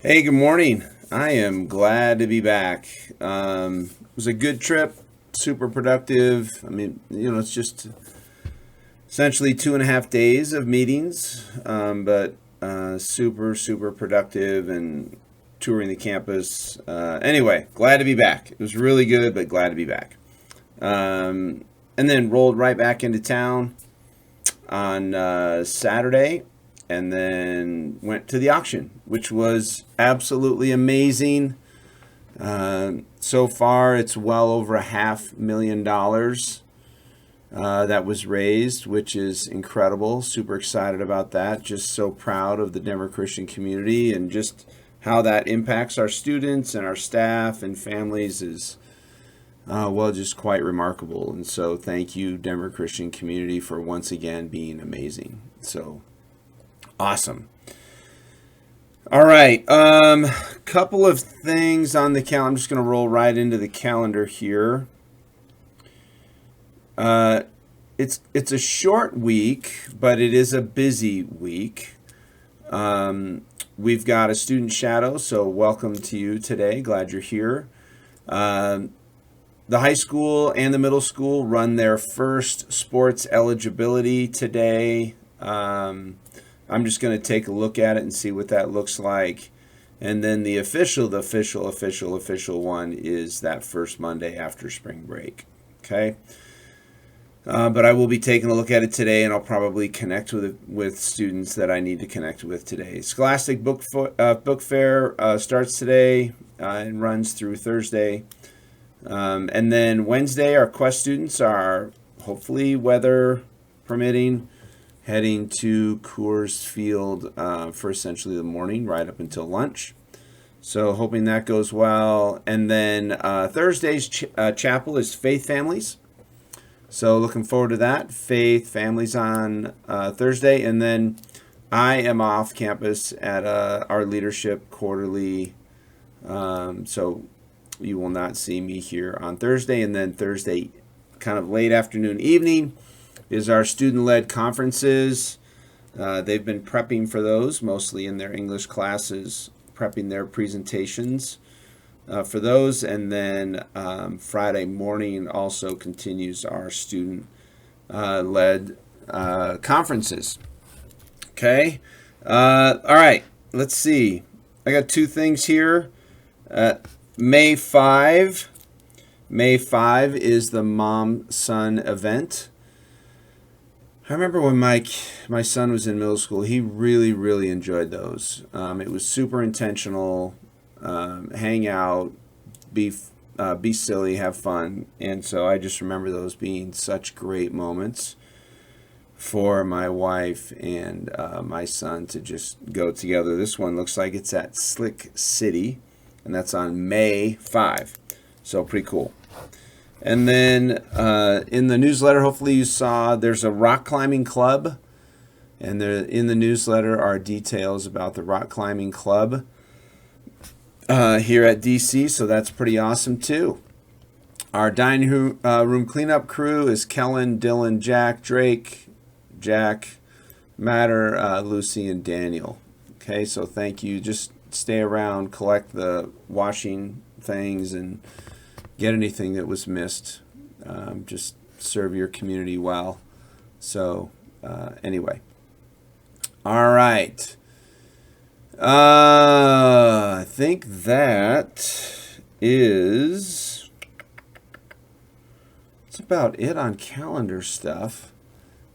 Hey, good morning. I am glad to be back. It was a good trip, super productive. It's just essentially 2.5 days of meetings, but super, super productive and touring the campus. Anyway, glad to be back. It was really good, but glad to be back. And then rolled right back into town on Saturday and then went to the auction, which was absolutely amazing. So far, it's well over $500,000 that was raised, which is incredible. Super excited about that. Just so proud of the Denver Christian community and just how that impacts our students and our staff and families is just quite remarkable. And so, thank you, Denver Christian community, for once again being amazing. So awesome. All right. Couple of things on the calendar. I'm just going to roll right into the calendar here. Uh, it's a short week, but it is a busy week. We've got a student shadow, so welcome to you today. Glad you're here. Um, the high school and the middle school run their first sports eligibility today. I'm just going to take a look at it and see what that looks like. And then the official one is that first Monday after spring break. Okay. But I will be taking a look at it today, and I'll probably connect with students that I need to connect with today. Scholastic Book Fair starts today and runs through Thursday. And then Wednesday, our Quest students are hopefully weather permitting heading to Coors Field for essentially the morning, right up until lunch. So hoping that goes well. And then Thursday's chapel is Faith Families. So looking forward to that. Faith Families on Thursday. And then I am off campus at our leadership quarterly. So you will not see me here on Thursday. And then Thursday, kind of late afternoon, evening, is our student-led conferences. They've been prepping for those, mostly in their English classes, prepping their presentations for those. And then Friday morning also continues our student-led conferences. Okay. All right. Let's see. I got two things here. May 5. May 5 is the mom-son event. I remember when my son was in middle school, he really, really enjoyed those. It was super intentional, hang out, be silly, have fun. And so I just remember those being such great moments for my wife and my son to just go together. This one looks like it's at Slick City, and that's on May 5. So pretty cool. And then in the newsletter, hopefully you saw there's a rock climbing club. And there, in the newsletter are details about the rock climbing club here at DC. So that's pretty awesome too. Our dining room cleanup crew is Kellen, Dylan, Jack, Drake, Jack, Matter, Lucy, and Daniel. Okay, so thank you. Just stay around, collect the washing things, and get anything that was missed. Just serve your community well. So, anyway. All right. I think that is. That's about it on calendar stuff.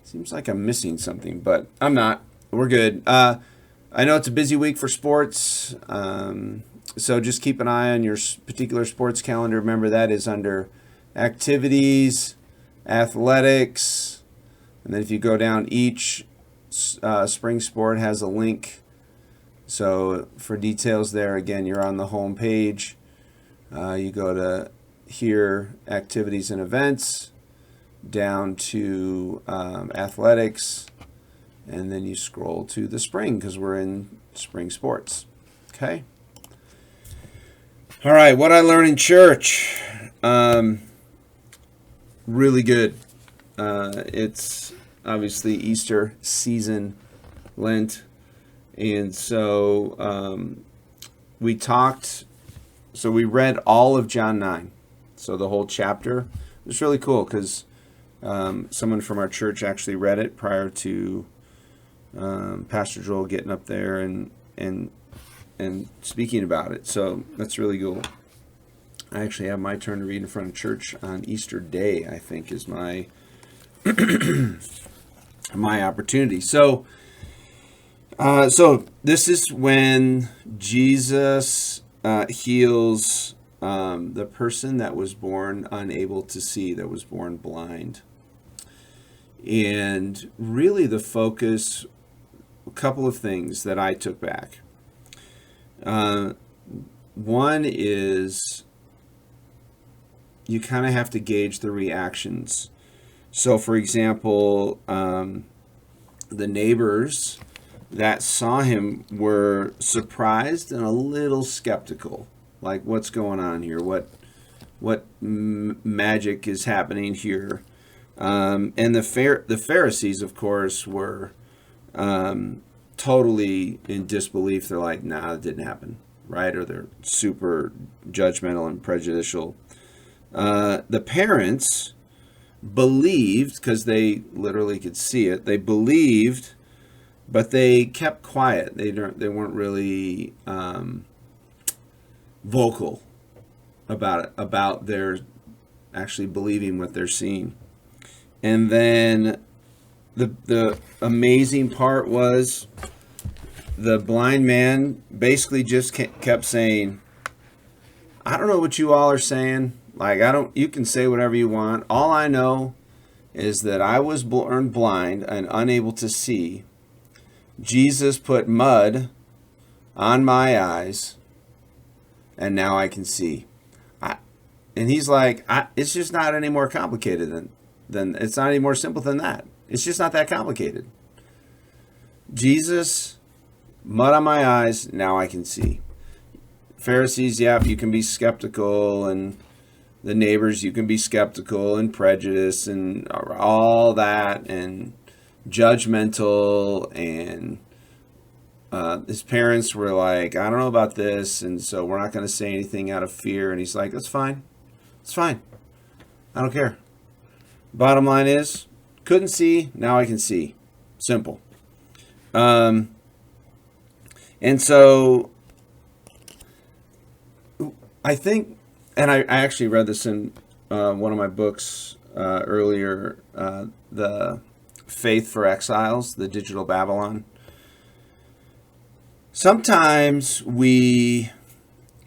Seems like I'm missing something, but I'm not. We're good. I know it's a busy week for sports. So just keep an eye on your particular sports calendar. Remember, that is under activities, athletics, and then if you go down, each spring sport has a link. So for details there, again, you're on the home page. You go to here, activities and events, down to athletics, and then you scroll to the spring because we're in spring sports. Okay. All right, what I learned in church, really good. It's obviously Easter season, Lent, and so we talked, so we read all of John 9, so the whole chapter. It was really cool because someone from our church actually read it prior to Pastor Joel getting up there and speaking about it. So that's really cool. I actually have my turn to read in front of church on Easter Day, I think, is my my opportunity. So this is when Jesus heals the person that was born unable to see, that was born blind. And really the focus, a couple of things that I took back. One is you kind of have to gauge the reactions. So, for example, the neighbors that saw him were surprised and a little skeptical. Like, what's going on here? What magic is happening here? And the Pharisees, of course, were totally in disbelief. They're like, nah, it didn't happen, right? Or they're super judgmental and prejudicial. The parents believed because they literally could see it. They believed, but they kept quiet. They weren't really vocal about it, about their actually believing what they're seeing. And then the amazing part was the blind man basically just kept saying, I don't know what you all are saying. Like, you can say whatever you want. All I know is that I was born blind and unable to see. Jesus put mud on my eyes, and now I can see. And he's like, it's just not any more complicated than it's not any more simple than that. It's just not that complicated. Jesus, mud on my eyes, now I can see. Pharisees, yeah, you can be skeptical, and the neighbors, you can be skeptical and prejudiced and all that and judgmental. And his parents were like, I don't know about this, and so we're not going to say anything out of fear. And he's like, that's fine. It's fine. I don't care. Bottom line is, couldn't see, now I can see. Simple. And so I think, and I actually read this in one of my books earlier, The Faith for Exiles, The Digital Babylon. Sometimes we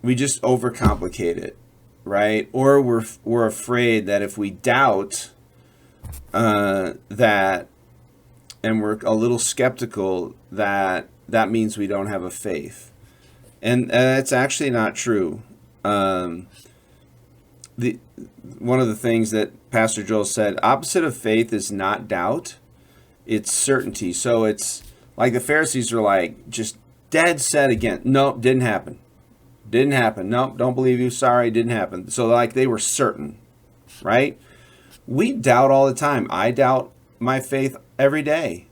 just overcomplicate it, right? Or we're afraid that if we doubt that, and we're a little skeptical, that means we don't have a faith. And that's actually not true. One of the things that Pastor Joel said, opposite of faith is not doubt, it's certainty. So it's like the Pharisees are like just dead set again. Nope, didn't happen. Didn't happen. Nope, don't believe you. Sorry, didn't happen. So like they were certain, right? We doubt all the time. I doubt my faith every day.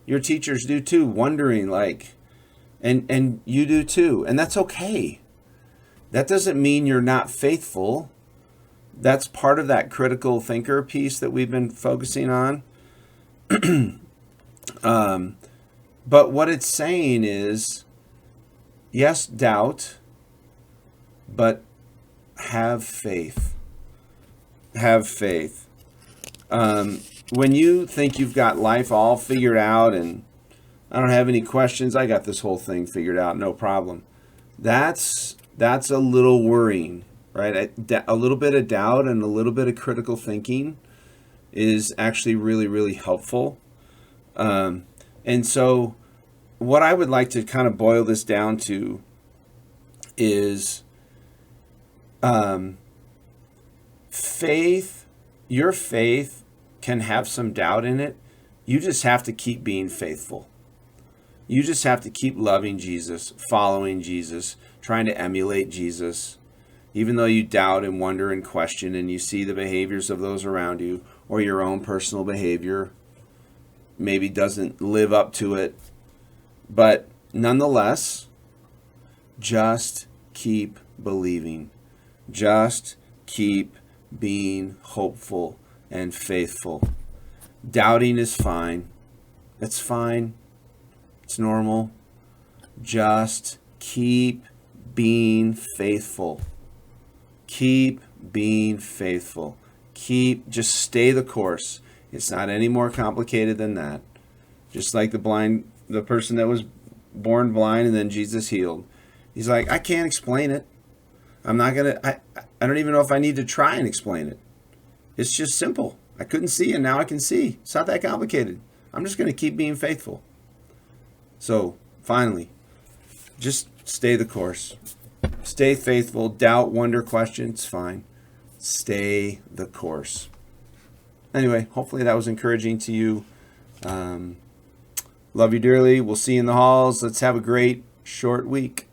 Your teachers do too, wondering like, and you do too. And that's okay. That doesn't mean you're not faithful. That's part of that critical thinker piece that we've been focusing on. But what it's saying is, yes, doubt, but have faith. Have faith. When you think you've got life all figured out and I don't have any questions, I got this whole thing figured out, no problem. That's a little worrying, right? A little bit of doubt and a little bit of critical thinking is actually really, really helpful. And so what I would like to kind of boil this down to is faith. Your faith can have some doubt in it. You just have to keep being faithful. You just have to keep loving Jesus, following Jesus, trying to emulate Jesus. Even though you doubt and wonder and question and you see the behaviors of those around you or your own personal behavior maybe doesn't live up to it. But nonetheless, Just keep believing. Just keep being hopeful and faithful. Doubting is fine. It's fine. It's normal. Just keep being faithful. Keep being faithful. Just stay the course. It's not any more complicated than that. Just like the person that was born blind and then Jesus healed. He's like, I can't explain it. I don't even know if I need to try and explain it. It's just simple. I couldn't see and now I can see. It's not that complicated. I'm just going to keep being faithful. So finally, just stay the course. Stay faithful. Doubt, wonder, question. It's fine. Stay the course. Anyway, hopefully that was encouraging to you. Love you dearly. We'll see you in the halls. Let's have a great short week.